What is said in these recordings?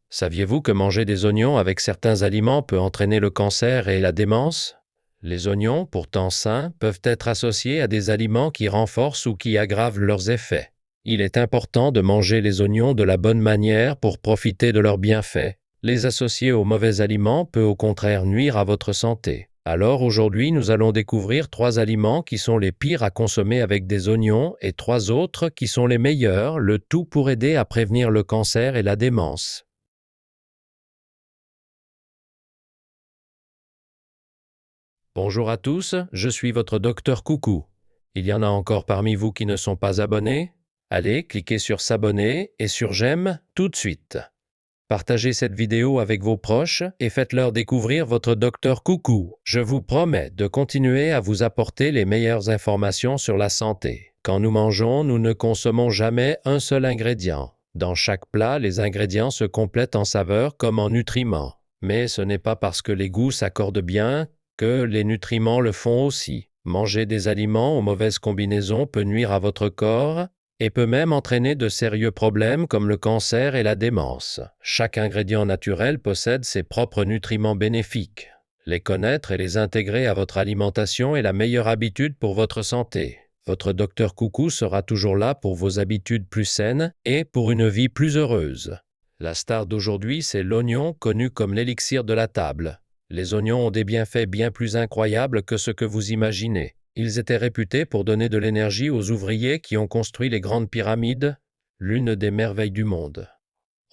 Saviez-vous que manger des oignons avec certains aliments peut entraîner le cancer et la démence? Les oignons, pourtant sains, peuvent être associés à des aliments qui renforcent ou qui aggravent leurs effets. Il est important de manger les oignons de la bonne manière pour profiter de leurs bienfaits. Les associer aux mauvais aliments peut au contraire nuire à votre santé. Alors aujourd'hui, nous allons découvrir 3 aliments qui sont les pires à consommer avec des oignons et 3 autres qui sont les meilleurs, le tout pour aider à prévenir le cancer et la démence. Bonjour à tous, je suis votre docteur Coucou. Il y en a encore parmi vous qui ne sont pas abonnés? Allez, cliquez sur s'abonner et sur j'aime tout de suite. Partagez cette vidéo avec vos proches et faites-leur découvrir votre docteur Coucou. Je vous promets de continuer à vous apporter les meilleures informations sur la santé. Quand nous mangeons, nous ne consommons jamais un seul ingrédient. Dans chaque plat, les ingrédients se complètent en saveur comme en nutriments. Mais ce n'est pas parce que les goûts s'accordent bien que les nutriments le font aussi. Manger des aliments aux mauvaises combinaisons peut nuire à votre corps et peut même entraîner de sérieux problèmes comme le cancer et la démence. Chaque ingrédient naturel possède ses propres nutriments bénéfiques. Les connaître et les intégrer à votre alimentation est la meilleure habitude pour votre santé. Votre docteur Coucou sera toujours là pour vos habitudes plus saines et pour une vie plus heureuse. La star d'aujourd'hui, c'est l'oignon, connu comme l'élixir de la table. Les oignons ont des bienfaits bien plus incroyables que ce que vous imaginez. Ils étaient réputés pour donner de l'énergie aux ouvriers qui ont construit les grandes pyramides, l'une des merveilles du monde.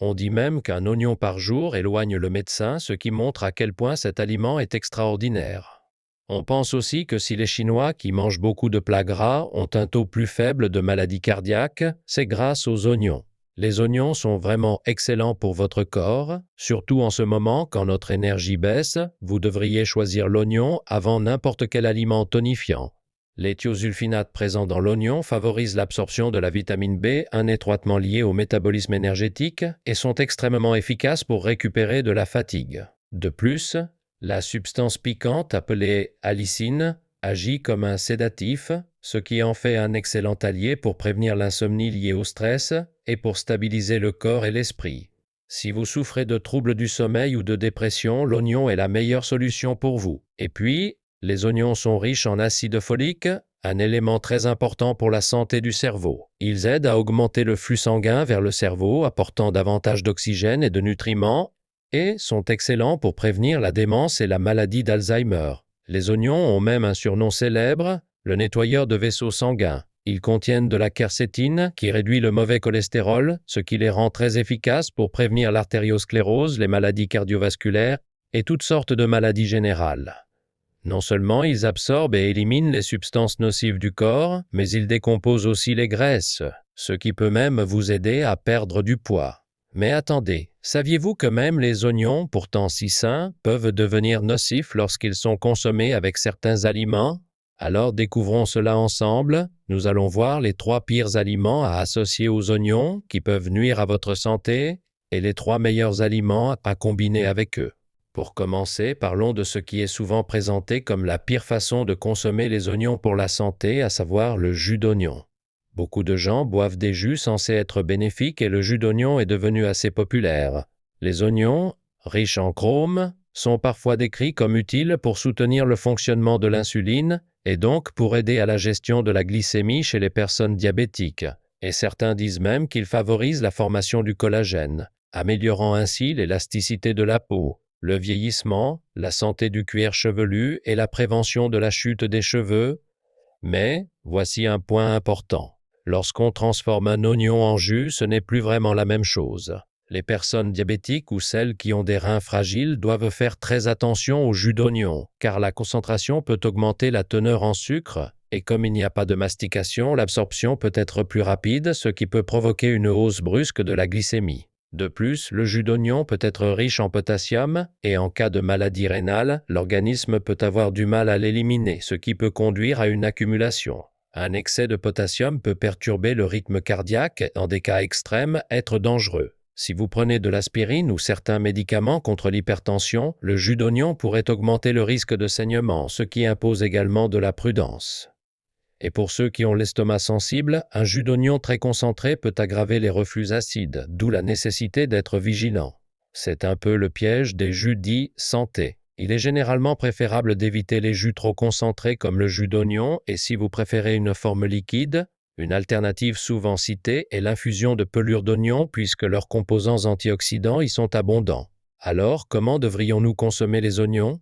On dit même qu'un oignon par jour éloigne le médecin, ce qui montre à quel point cet aliment est extraordinaire. On pense aussi que si les Chinois qui mangent beaucoup de plats gras ont un taux plus faible de maladies cardiaques, c'est grâce aux oignons. Les oignons sont vraiment excellents pour votre corps, surtout en ce moment quand notre énergie baisse, vous devriez choisir l'oignon avant n'importe quel aliment tonifiant. Les thiosulfinates présents dans l'oignon favorisent l'absorption de la vitamine B, étroitement liée au métabolisme énergétique, et sont extrêmement efficaces pour récupérer de la fatigue. De plus, la substance piquante appelée allicine agit comme un sédatif, ce qui en fait un excellent allié pour prévenir l'insomnie liée au stress et pour stabiliser le corps et l'esprit. Si vous souffrez de troubles du sommeil ou de dépression, l'oignon est la meilleure solution pour vous. Et puis, les oignons sont riches en acide folique, un élément très important pour la santé du cerveau. Ils aident à augmenter le flux sanguin vers le cerveau, apportant davantage d'oxygène et de nutriments, et sont excellents pour prévenir la démence et la maladie d'Alzheimer. Les oignons ont même un surnom célèbre, le nettoyeur de vaisseaux sanguins. Ils contiennent de la quercétine qui réduit le mauvais cholestérol, ce qui les rend très efficaces pour prévenir l'artériosclérose, les maladies cardiovasculaires et toutes sortes de maladies générales. Non seulement ils absorbent et éliminent les substances nocives du corps, mais ils décomposent aussi les graisses, ce qui peut même vous aider à perdre du poids. Mais attendez, saviez-vous que même les oignons, pourtant si sains, peuvent devenir nocifs lorsqu'ils sont consommés avec certains aliments? Alors découvrons cela ensemble. Nous allons voir les 3 pires aliments à associer aux oignons qui peuvent nuire à votre santé et les 3 meilleurs aliments à combiner avec eux. Pour commencer, parlons de ce qui est souvent présenté comme la pire façon de consommer les oignons pour la santé, à savoir le jus d'oignon. Beaucoup de gens boivent des jus censés être bénéfiques et le jus d'oignon est devenu assez populaire. Les oignons, riches en chrome, sont parfois décrits comme utiles pour soutenir le fonctionnement de l'insuline et donc pour aider à la gestion de la glycémie chez les personnes diabétiques. Et certains disent même qu'ils favorisent la formation du collagène, améliorant ainsi l'élasticité de la peau, le vieillissement, la santé du cuir chevelu et la prévention de la chute des cheveux. Mais voici un point important. Lorsqu'on transforme un oignon en jus, ce n'est plus vraiment la même chose. Les personnes diabétiques ou celles qui ont des reins fragiles doivent faire très attention au jus d'oignon, car la concentration peut augmenter la teneur en sucre, et comme il n'y a pas de mastication, l'absorption peut être plus rapide, ce qui peut provoquer une hausse brusque de la glycémie. De plus, le jus d'oignon peut être riche en potassium, et en cas de maladie rénale, l'organisme peut avoir du mal à l'éliminer, ce qui peut conduire à une accumulation. Un excès de potassium peut perturber le rythme cardiaque et, dans des cas extrêmes, être dangereux. Si vous prenez de l'aspirine ou certains médicaments contre l'hypertension, le jus d'oignon pourrait augmenter le risque de saignement, ce qui impose également de la prudence. Et pour ceux qui ont l'estomac sensible, un jus d'oignon très concentré peut aggraver les reflux acides, d'où la nécessité d'être vigilant. C'est un peu le piège des jus dits santé. Il est généralement préférable d'éviter les jus trop concentrés comme le jus d'oignon et si vous préférez une forme liquide, une alternative souvent citée est l'infusion de pelure d'oignon puisque leurs composants antioxydants y sont abondants. Alors, comment devrions-nous consommer les oignons?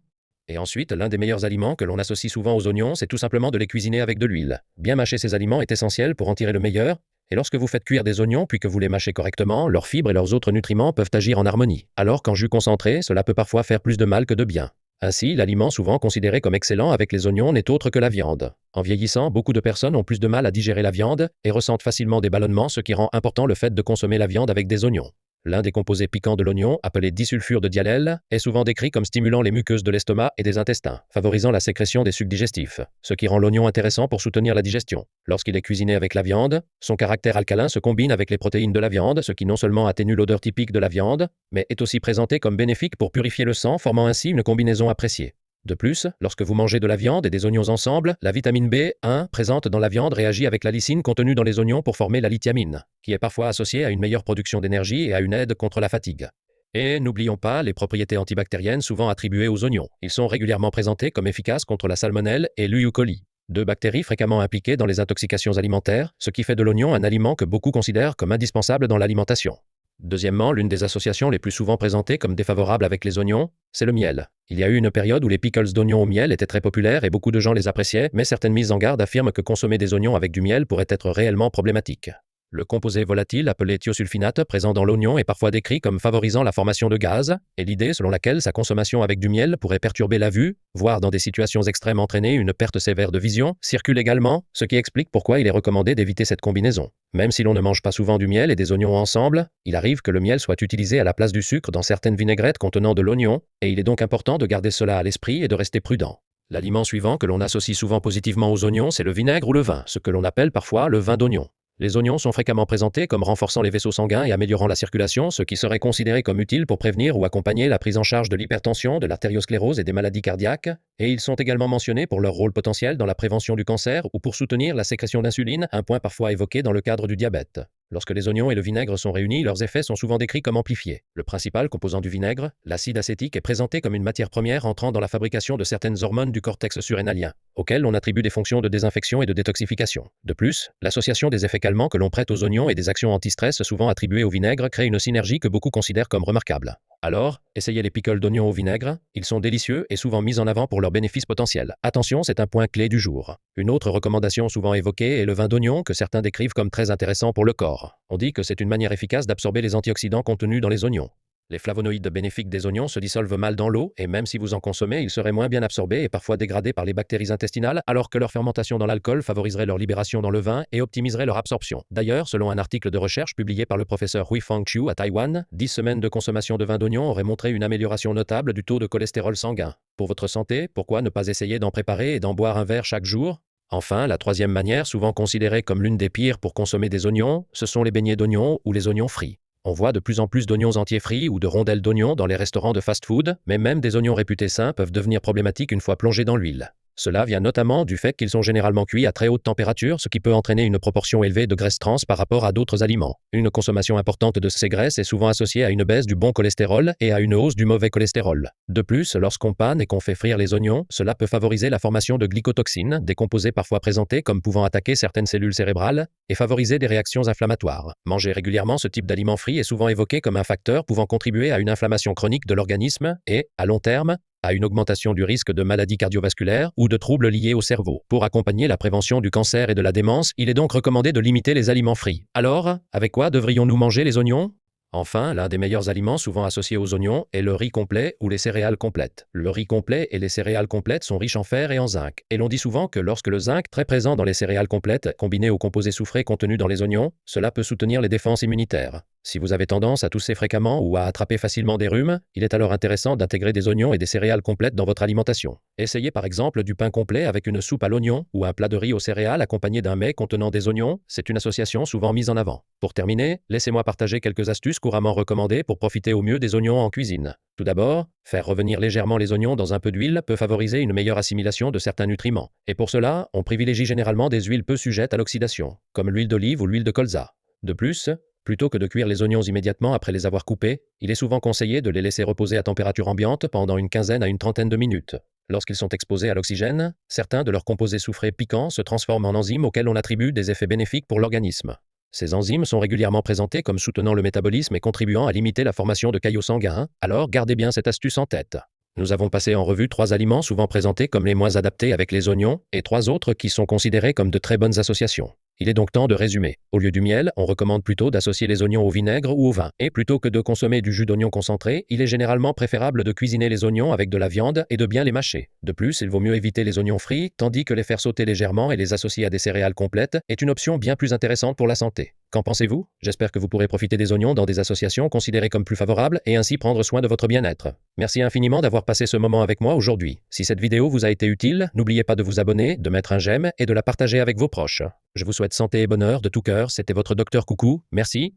Et ensuite, l'un des meilleurs aliments que l'on associe souvent aux oignons, c'est tout simplement de les cuisiner avec de l'huile. Bien mâcher ces aliments est essentiel pour en tirer le meilleur, et lorsque vous faites cuire des oignons puis que vous les mâchez correctement, leurs fibres et leurs autres nutriments peuvent agir en harmonie. Alors qu'en jus concentré, cela peut parfois faire plus de mal que de bien. Ainsi, l'aliment souvent considéré comme excellent avec les oignons n'est autre que la viande. En vieillissant, beaucoup de personnes ont plus de mal à digérer la viande et ressentent facilement des ballonnements, ce qui rend important le fait de consommer la viande avec des oignons. L'un des composés piquants de l'oignon, appelé disulfure de diallèle, est souvent décrit comme stimulant les muqueuses de l'estomac et des intestins, favorisant la sécrétion des sucs digestifs, ce qui rend l'oignon intéressant pour soutenir la digestion. Lorsqu'il est cuisiné avec la viande, son caractère alcalin se combine avec les protéines de la viande, ce qui non seulement atténue l'odeur typique de la viande, mais est aussi présenté comme bénéfique pour purifier le sang, formant ainsi une combinaison appréciée. De plus, lorsque vous mangez de la viande et des oignons ensemble, la vitamine B1 présente dans la viande réagit avec la lysine contenue dans les oignons pour former la lithiamine, qui est parfois associée à une meilleure production d'énergie et à une aide contre la fatigue. Et n'oublions pas les propriétés antibactériennes souvent attribuées aux oignons. Ils sont régulièrement présentés comme efficaces contre la salmonelle et l'E. coli, deux bactéries fréquemment impliquées dans les intoxications alimentaires, ce qui fait de l'oignon un aliment que beaucoup considèrent comme indispensable dans l'alimentation. Deuxièmement, l'une des associations les plus souvent présentées comme défavorables avec les oignons, c'est le miel. Il y a eu une période où les pickles d'oignons au miel étaient très populaires et beaucoup de gens les appréciaient, mais certaines mises en garde affirment que consommer des oignons avec du miel pourrait être réellement problématique. Le composé volatile appelé thiosulfinate présent dans l'oignon est parfois décrit comme favorisant la formation de gaz, et l'idée selon laquelle sa consommation avec du miel pourrait perturber la vue, voire dans des situations extrêmes entraîner une perte sévère de vision, circule également, ce qui explique pourquoi il est recommandé d'éviter cette combinaison. Même si l'on ne mange pas souvent du miel et des oignons ensemble, il arrive que le miel soit utilisé à la place du sucre dans certaines vinaigrettes contenant de l'oignon, et il est donc important de garder cela à l'esprit et de rester prudent. L'aliment suivant que l'on associe souvent positivement aux oignons, c'est le vinaigre ou le vin, ce que l'on appelle parfois le vin d'oignon. Les oignons sont fréquemment présentés comme renforçant les vaisseaux sanguins et améliorant la circulation, ce qui serait considéré comme utile pour prévenir ou accompagner la prise en charge de l'hypertension, de l'artériosclérose et des maladies cardiaques, et ils sont également mentionnés pour leur rôle potentiel dans la prévention du cancer ou pour soutenir la sécrétion d'insuline, un point parfois évoqué dans le cadre du diabète. Lorsque les oignons et le vinaigre sont réunis, leurs effets sont souvent décrits comme amplifiés. Le principal composant du vinaigre, l'acide acétique, est présenté comme une matière première entrant dans la fabrication de certaines hormones du cortex surrénalien, auxquelles on attribue des fonctions de désinfection et de détoxification. De plus, l'association des effets calmants que l'on prête aux oignons et des actions anti-stress souvent attribuées au vinaigre crée une synergie que beaucoup considèrent comme remarquable. Alors, essayez les pickles d'oignons au vinaigre, ils sont délicieux et souvent mis en avant pour leurs bénéfices potentiels. Attention, c'est un point clé du jour. Une autre recommandation souvent évoquée est le vin d'oignon que certains décrivent comme très intéressant pour le corps. On dit que c'est une manière efficace d'absorber les antioxydants contenus dans les oignons. Les flavonoïdes bénéfiques des oignons se dissolvent mal dans l'eau et même si vous en consommez, ils seraient moins bien absorbés et parfois dégradés par les bactéries intestinales alors que leur fermentation dans l'alcool favoriserait leur libération dans le vin et optimiserait leur absorption. D'ailleurs, selon un article de recherche publié par le professeur Huifeng Chiu à Taïwan, 10 semaines de consommation de vin d'oignon auraient montré une amélioration notable du taux de cholestérol sanguin. Pour votre santé, pourquoi ne pas essayer d'en préparer et d'en boire un verre chaque jour? Enfin, la troisième manière, souvent considérée comme l'une des pires pour consommer des oignons, ce sont les beignets d'oignons ou les oignons frits. On voit de plus en plus d'oignons entiers frits ou de rondelles d'oignons dans les restaurants de fast-food, mais même des oignons réputés sains peuvent devenir problématiques une fois plongés dans l'huile. Cela vient notamment du fait qu'ils sont généralement cuits à très haute température, ce qui peut entraîner une proportion élevée de graisses trans par rapport à d'autres aliments. Une consommation importante de ces graisses est souvent associée à une baisse du bon cholestérol et à une hausse du mauvais cholestérol. De plus, lorsqu'on panne et qu'on fait frire les oignons, cela peut favoriser la formation de glycotoxines, des composés parfois présentés comme pouvant attaquer certaines cellules cérébrales et favoriser des réactions inflammatoires. Manger régulièrement ce type d'aliment frit est souvent évoqué comme un facteur pouvant contribuer à une inflammation chronique de l'organisme et, à long terme, à une augmentation du risque de maladies cardiovasculaires ou de troubles liés au cerveau. Pour accompagner la prévention du cancer et de la démence, il est donc recommandé de limiter les aliments frits. Alors, avec quoi devrions-nous manger les oignons? Enfin, l'un des meilleurs aliments souvent associés aux oignons est le riz complet ou les céréales complètes. Le riz complet et les céréales complètes sont riches en fer et en zinc. Et l'on dit souvent que lorsque le zinc, très présent dans les céréales complètes, combiné aux composés soufrés contenus dans les oignons, cela peut soutenir les défenses immunitaires. Si vous avez tendance à tousser fréquemment ou à attraper facilement des rhumes, il est alors intéressant d'intégrer des oignons et des céréales complètes dans votre alimentation. Essayez par exemple du pain complet avec une soupe à l'oignon ou un plat de riz aux céréales accompagné d'un mets contenant des oignons, c'est une association souvent mise en avant. Pour terminer, laissez-moi partager quelques astuces couramment recommandées pour profiter au mieux des oignons en cuisine. Tout d'abord, faire revenir légèrement les oignons dans un peu d'huile peut favoriser une meilleure assimilation de certains nutriments. Et pour cela, on privilégie généralement des huiles peu sujettes à l'oxydation, comme l'huile d'olive ou l'huile de colza. De plus, Plutôt que de cuire les oignons immédiatement après les avoir coupés, il est souvent conseillé de les laisser reposer à température ambiante pendant une quinzaine à une trentaine de minutes. Lorsqu'ils sont exposés à l'oxygène, certains de leurs composés soufrés piquants se transforment en enzymes auxquels on attribue des effets bénéfiques pour l'organisme. Ces enzymes sont régulièrement présentées comme soutenant le métabolisme et contribuant à limiter la formation de caillots sanguins, alors gardez bien cette astuce en tête. Nous avons passé en revue 3 aliments souvent présentés comme les moins adaptés avec les oignons et 3 autres qui sont considérés comme de très bonnes associations. Il est donc temps de résumer. Au lieu du miel, on recommande plutôt d'associer les oignons au vinaigre ou au vin. Et plutôt que de consommer du jus d'oignon concentré, il est généralement préférable de cuisiner les oignons avec de la viande et de bien les mâcher. De plus, il vaut mieux éviter les oignons frits, tandis que les faire sauter légèrement et les associer à des céréales complètes est une option bien plus intéressante pour la santé. Qu'en pensez-vous? J'espère que vous pourrez profiter des oignons dans des associations considérées comme plus favorables et ainsi prendre soin de votre bien-être. Merci infiniment d'avoir passé ce moment avec moi aujourd'hui. Si cette vidéo vous a été utile, n'oubliez pas de vous abonner, de mettre un j'aime et de la partager avec vos proches. Je vous souhaite santé et bonheur de tout cœur, c'était votre Docteur Coucou, merci